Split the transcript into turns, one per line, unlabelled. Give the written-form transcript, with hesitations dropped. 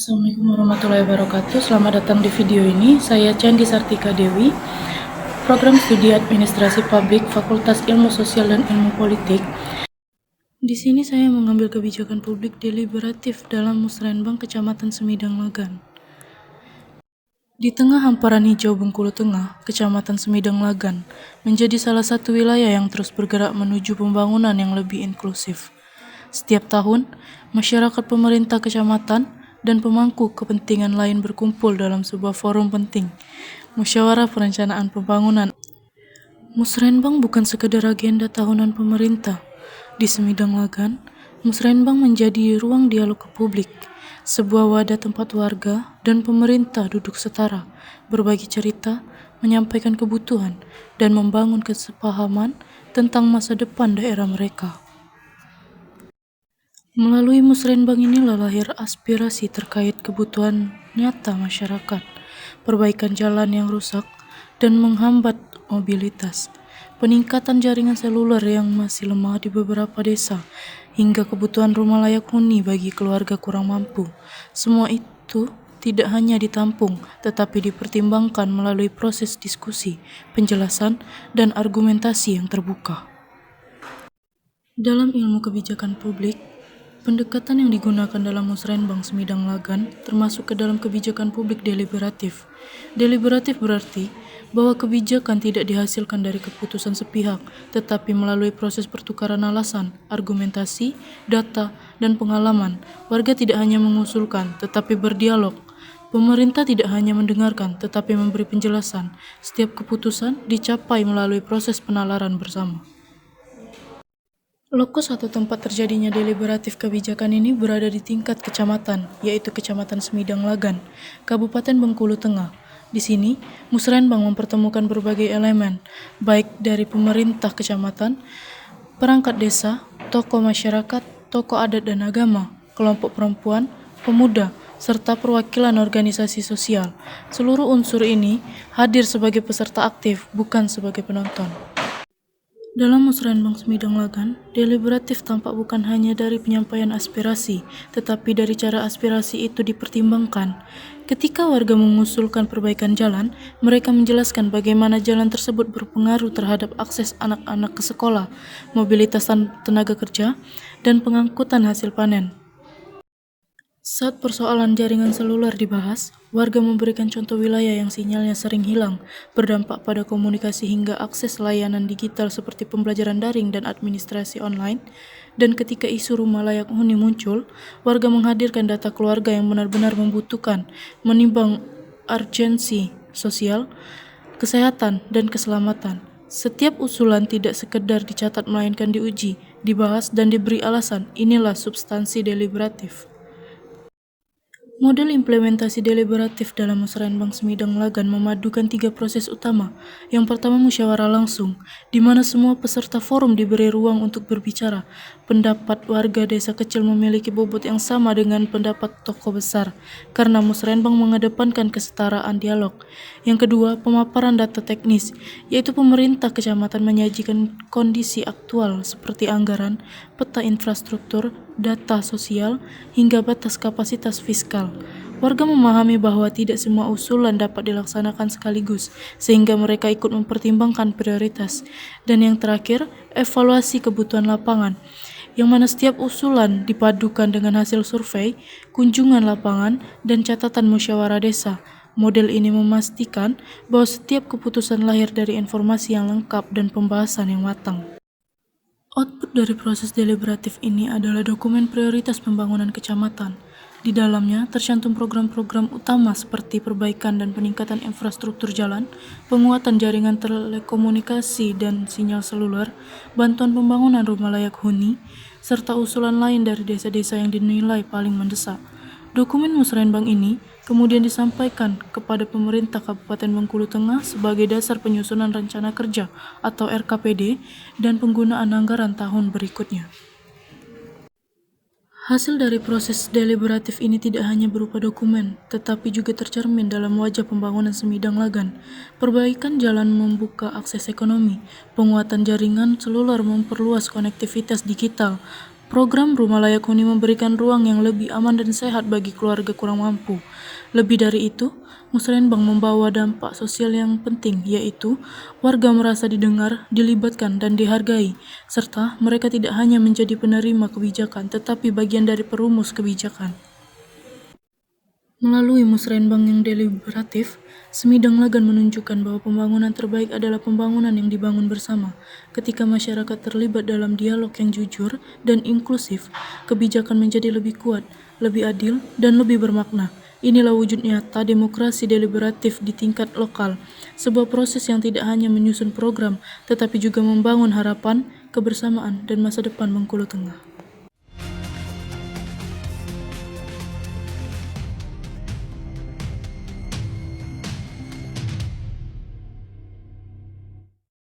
Assalamualaikum warahmatullahi wabarakatuh. Selamat datang di video ini. Saya Candi Sartika Dewi, Program Studi Administrasi Publik, Fakultas Ilmu Sosial dan Ilmu Politik. Di sini saya mengambil kebijakan publik deliberatif dalam Musrenbang, Kecamatan Semidang Lagan. Di tengah hamparan hijau Bengkulu Tengah, Kecamatan Semidang Lagan menjadi salah satu wilayah yang terus bergerak menuju pembangunan yang lebih inklusif. Setiap tahun, masyarakat, pemerintah kecamatan, dan pemangku kepentingan lain berkumpul dalam sebuah forum penting, Musyawarah Perencanaan Pembangunan. Musrenbang bukan sekedar agenda tahunan pemerintah. Di Semidang Lagan, Musrenbang menjadi ruang dialog ke publik, sebuah wadah tempat warga dan pemerintah duduk setara, berbagi cerita, menyampaikan kebutuhan, dan membangun kesepahaman tentang masa depan daerah mereka. Melalui Musrenbang inilah lahir aspirasi terkait kebutuhan nyata masyarakat, perbaikan jalan yang rusak dan menghambat mobilitas, peningkatan jaringan seluler yang masih lemah di beberapa desa, hingga kebutuhan rumah layak huni bagi keluarga kurang mampu. Semua itu tidak hanya ditampung, tetapi dipertimbangkan melalui proses diskusi, penjelasan, dan argumentasi yang terbuka. Dalam ilmu kebijakan publik, pendekatan yang digunakan dalam Musrenbang Semidang Lagan termasuk ke dalam kebijakan publik deliberatif. Deliberatif berarti bahwa kebijakan tidak dihasilkan dari keputusan sepihak, tetapi melalui proses pertukaran alasan, argumentasi, data, dan pengalaman. Warga tidak hanya mengusulkan, tetapi berdialog. Pemerintah tidak hanya mendengarkan, tetapi memberi penjelasan. Setiap keputusan dicapai melalui proses penalaran bersama. Lokus atau tempat terjadinya deliberatif kebijakan ini berada di tingkat kecamatan, yaitu Kecamatan Semidang Lagan, Kabupaten Bengkulu Tengah. Di sini, Musrenbang mempertemukan berbagai elemen, baik dari pemerintah kecamatan, perangkat desa, tokoh masyarakat, tokoh adat dan agama, kelompok perempuan, pemuda, serta perwakilan organisasi sosial. Seluruh unsur ini hadir sebagai peserta aktif, bukan sebagai penonton. Dalam Musrenbang Semidang Lagan, deliberatif tampak bukan hanya dari penyampaian aspirasi, tetapi dari cara aspirasi itu dipertimbangkan. Ketika warga mengusulkan perbaikan jalan, mereka menjelaskan bagaimana jalan tersebut berpengaruh terhadap akses anak-anak ke sekolah, mobilitas tenaga kerja, dan pengangkutan hasil panen. Saat persoalan jaringan seluler dibahas, warga memberikan contoh wilayah yang sinyalnya sering hilang, berdampak pada komunikasi hingga akses layanan digital seperti pembelajaran daring dan administrasi online. Dan ketika isu rumah layak huni muncul, warga menghadirkan data keluarga yang benar-benar membutuhkan, menimbang urgensi sosial, kesehatan, dan keselamatan. Setiap usulan tidak sekedar dicatat melainkan diuji, dibahas, dan diberi alasan. Inilah substansi deliberatif. Model implementasi deliberatif dalam Musrenbang Semidang Lagan memadukan 3 proses utama. Yang pertama, musyawarah langsung, di mana semua peserta forum diberi ruang untuk berbicara. Pendapat warga desa kecil memiliki bobot yang sama dengan pendapat tokoh besar, karena Musrenbang mengedepankan kesetaraan dialog. Yang kedua, pemaparan data teknis, yaitu pemerintah kecamatan menyajikan kondisi aktual seperti anggaran, peta infrastruktur, data sosial, hingga batas kapasitas fiskal. Warga memahami bahwa tidak semua usulan dapat dilaksanakan sekaligus, sehingga mereka ikut mempertimbangkan prioritas. Dan yang terakhir, evaluasi kebutuhan lapangan, yang mana setiap usulan dipadukan dengan hasil survei, kunjungan lapangan, dan catatan musyawarah desa. Model ini memastikan bahwa setiap keputusan lahir dari informasi yang lengkap dan pembahasan yang matang. Output dari proses deliberatif ini adalah dokumen prioritas pembangunan kecamatan. Di dalamnya tercantum program-program utama seperti perbaikan dan peningkatan infrastruktur jalan, penguatan jaringan telekomunikasi dan sinyal seluler, bantuan pembangunan rumah layak huni, serta usulan lain dari desa-desa yang dinilai paling mendesak. Dokumen Musrenbang ini kemudian disampaikan kepada pemerintah Kabupaten Bengkulu Tengah sebagai dasar penyusunan rencana kerja atau RKPD dan penggunaan anggaran tahun berikutnya. Hasil dari proses deliberatif ini tidak hanya berupa dokumen, tetapi juga tercermin dalam wajah pembangunan Semidang Lagan. Perbaikan jalan membuka akses ekonomi, penguatan jaringan seluler memperluas konektivitas digital, Program Rumah Layak Huni memberikan ruang yang lebih aman dan sehat bagi keluarga kurang mampu. Lebih dari itu, Musrenbang membawa dampak sosial yang penting, yaitu warga merasa didengar, dilibatkan, dan dihargai, serta mereka tidak hanya menjadi penerima kebijakan, tetapi bagian dari perumus kebijakan. Melalui musrenbang yang deliberatif, Semidang Lagan menunjukkan bahwa pembangunan terbaik adalah pembangunan yang dibangun bersama. Ketika masyarakat terlibat dalam dialog yang jujur dan inklusif, kebijakan menjadi lebih kuat, lebih adil, dan lebih bermakna. Inilah wujud nyata demokrasi deliberatif di tingkat lokal, sebuah proses yang tidak hanya menyusun program, tetapi juga membangun harapan, kebersamaan, dan masa depan Bengkulu Tengah.